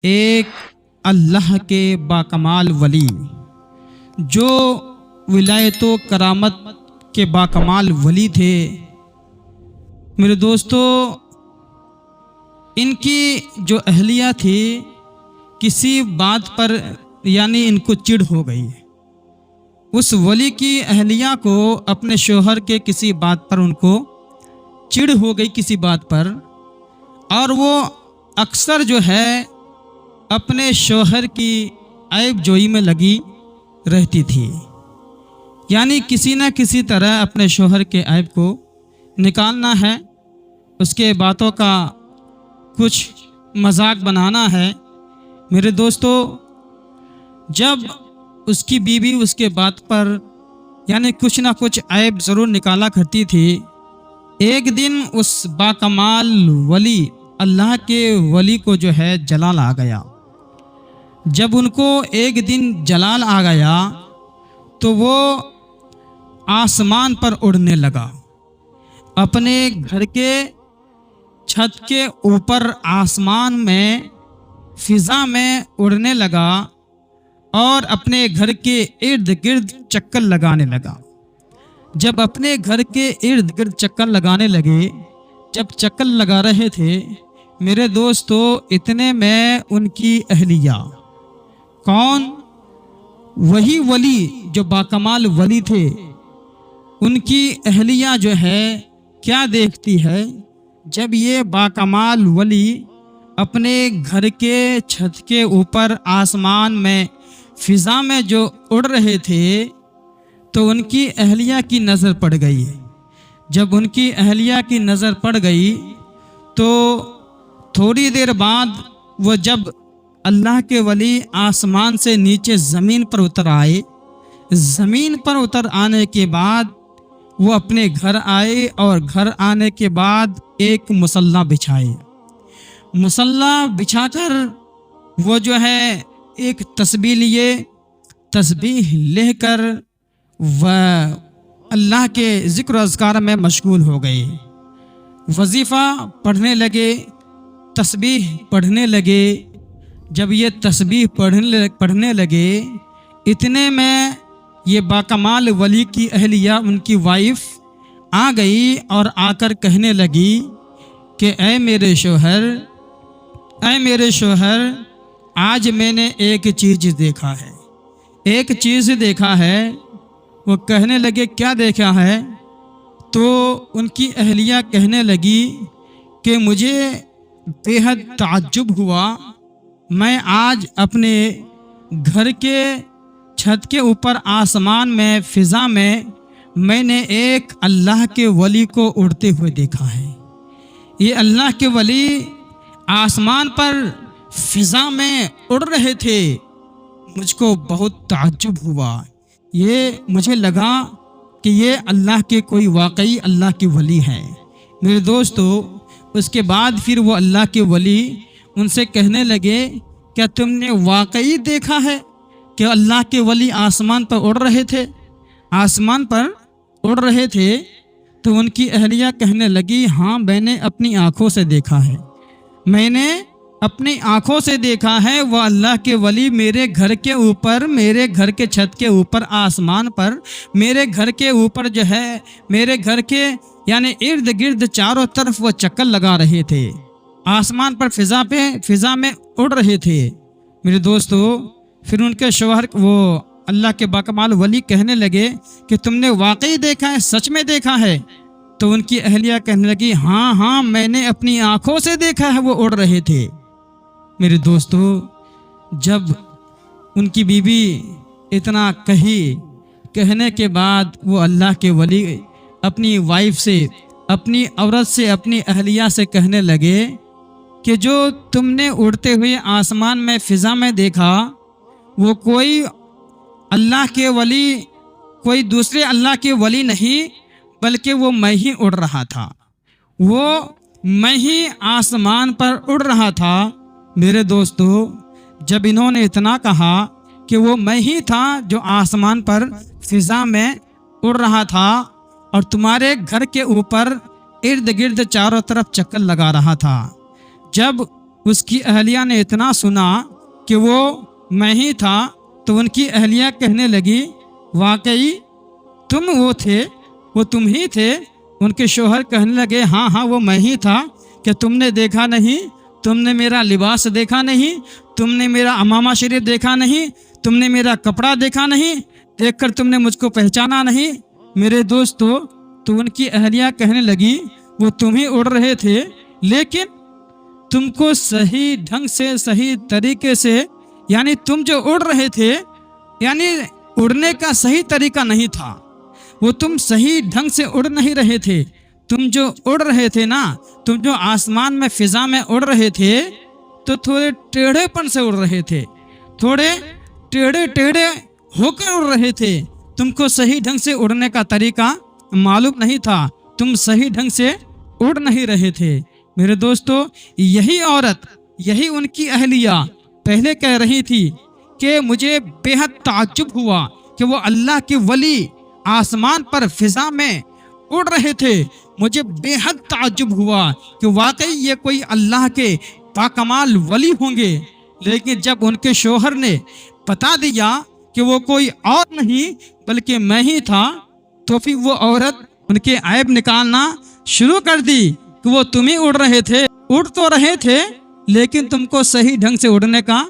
ایک اللہ کے باکمال ولی جو ولایت و کرامت کے باکمال ولی تھے۔ میرے دوستو، ان کی جو اہلیہ تھی کسی بات پر ان کو چڑ ہو گئی۔ اس ولی کی اہلیہ کو اپنے شوہر کے کسی بات پر ان کو چڑ ہو گئی کسی بات پر، اور وہ اکثر اپنے شوہر کی عیب جوئی میں لگی رہتی تھی، کسی نہ کسی طرح اپنے شوہر کے عیب کو نکالنا ہے، اس کے باتوں کا کچھ مذاق بنانا ہے۔ میرے دوستو، جب اس کی بیوی اس کے بات پر کچھ نہ کچھ عیب ضرور نکالا کرتی تھی، ایک دن اس باکمال ولی اللہ کے ولی کو جلال آ گیا۔ جب ان کو ایک دن جلال آ گیا تو وہ آسمان پر اڑنے لگا، اپنے گھر کے چھت کے اوپر آسمان میں فضا میں اڑنے لگا اور اپنے گھر کے ارد گرد چکر لگانے لگا۔ جب اپنے گھر کے ارد گرد چکر لگانے لگے، جب چکر لگا رہے تھے میرے دوستو، اتنے میں ان کی اہلیہ، کون؟ وہی ولی جو باکمال ولی تھے، ان کی اہلیہ کیا دیکھتی ہے؟ جب یہ باکمال ولی اپنے گھر کے چھت کے اوپر آسمان میں فضا میں جو اڑ رہے تھے تو ان کی اہلیہ کی نظر پڑ گئی۔ جب ان کی اہلیہ کی نظر پڑ گئی تو تھوڑی دیر بعد وہ جب اللہ کے ولی آسمان سے نیچے زمین پر اتر آئے، زمین پر اتر آنے کے بعد وہ اپنے گھر آئے، اور گھر آنے کے بعد ایک مصلی بچھائے۔ مصلی بچھا کر وہ ایک تسبیح لیے، تسبیح لے کر وہ اللہ کے ذکر و اذکار میں مشغول ہو گئے، وظیفہ پڑھنے لگے، تسبیح پڑھنے لگے۔ جب یہ تسبیح پڑھنے لگے، اتنے میں یہ باکمال ولی کی اہلیہ، ان کی وائف آ گئی اور آ کر کہنے لگی کہ اے میرے شوہر، آج میں نے ایک چیز دیکھا ہے۔ وہ کہنے لگے کیا دیکھا ہے؟ تو ان کی اہلیہ کہنے لگی کہ مجھے بے حد تعجب ہوا، میں آج اپنے گھر کے چھت کے اوپر آسمان میں فضا میں نے ایک اللہ کے ولی کو اڑتے ہوئے دیکھا ہے۔ یہ اللہ کے ولی آسمان پر فضا میں اڑ رہے تھے، مجھ کو بہت تعجب ہوا، یہ مجھے لگا کہ یہ اللہ کے کوئی واقعی اللہ کے ولی ہے۔ میرے دوستو، اس کے بعد پھر وہ اللہ کے ولی ان سے کہنے لگے کیا تم نے واقعی دیکھا ہے کہ اللہ کے ولی آسمان پر اڑ رہے تھے؟ تو ان کی اہلیہ کہنے لگی ہاں، میں نے اپنی آنکھوں سے دیکھا ہے، میں نے اپنی آنکھوں سے دیکھا ہے۔ وہ اللہ کے ولی میرے گھر کے اوپر، میرے گھر کے چھت کے اوپر آسمان پر، میرے گھر کے اوپر میرے گھر کے ارد گرد چاروں طرف وہ چکر لگا رہے تھے، آسمان پر فضا میں اڑ رہے تھے۔ میرے دوستو، پھر ان کے شوہر وہ اللہ کے باکمال ولی کہنے لگے کہ تم نے واقعی دیکھا ہے، سچ میں دیکھا ہے؟ تو ان کی اہلیہ کہنے لگی ہاں، میں نے اپنی آنکھوں سے دیکھا ہے، وہ اڑ رہے تھے۔ میرے دوستو، جب ان کی بیوی اتنا کہنے کے بعد وہ اللہ کے ولی اپنی وائف سے، اپنی عورت سے، اپنی اہلیہ سے کہنے لگے کہ جو تم نے اڑتے ہوئے آسمان میں فضا میں دیکھا، وہ کوئی دوسرے اللہ کے ولی نہیں، بلکہ وہ میں ہی اڑ رہا تھا، وہ میں ہی آسمان پر اڑ رہا تھا۔ میرے دوستو، جب انہوں نے اتنا کہا کہ وہ میں ہی تھا جو آسمان پر فضا میں اڑ رہا تھا اور تمہارے گھر کے اوپر ارد گرد چاروں طرف چکر لگا رہا تھا، جب اس کی اہلیہ نے اتنا سنا کہ وہ میں ہی تھا تو ان کی اہلیہ کہنے لگی واقعی تم وہ تھے، وہ تم ہی تھے؟ ان کے شوہر کہنے لگے ہاں ہاں وہ میں ہی تھا، کہ تم نے دیکھا نہیں؟ تم نے میرا لباس دیکھا نہیں؟ تم نے میرا امامہ شریف دیکھا نہیں؟ تم نے میرا کپڑا دیکھا نہیں؟ دیکھ کر تم نے مجھ کو پہچانا نہیں؟ میرے دوستو، تو ان کی اہلیہ کہنے لگی وہ تم ہی اڑ رہے تھے، لیکن تم کو صحیح ڈھنگ سے، صحیح طریقے سے، یعنی تم جو اڑ رہے تھے، یعنی اڑنے کا صحیح طریقہ نہیں تھا، وہ تم صحیح ڈھنگ سے اڑ نہیں رہے تھے۔ تم جو اڑ رہے تھے نا، تم جو آسمان میں فضا میں اڑ رہے تھے تو تھوڑے ٹیڑھے پن سے اڑ رہے تھے، تھوڑے ٹیڑھے ہو کر اڑ رہے تھے۔ تم کو صحیح ڈھنگ سے اڑنے کا طریقہ معلوم نہیں تھا، تم صحیح ڈھنگ سے اڑ نہیں رہے تھے۔ میرے دوستو، یہی عورت، یہی ان کی اہلیہ پہلے کہہ رہی تھی کہ مجھے بے حد تعجب ہوا کہ وہ اللہ کے ولی آسمان پر فضا میں اڑ رہے تھے۔ مجھے بے حد تعجب ہوا کہ واقعی یہ کوئی اللہ کے باکمال ولی ہوں گے۔ لیکن جب ان کے شوہر نے بتا دیا کہ وہ کوئی اور نہیں بلکہ میں ہی تھا، تو پھر وہ عورت ان کے عیب نکالنا شروع کر دی کہ وہ تم ہی اڑ رہے تھے، اڑ تو رہے تھے لیکن تم کو صحیح ڈھنگ سے اڑنے کا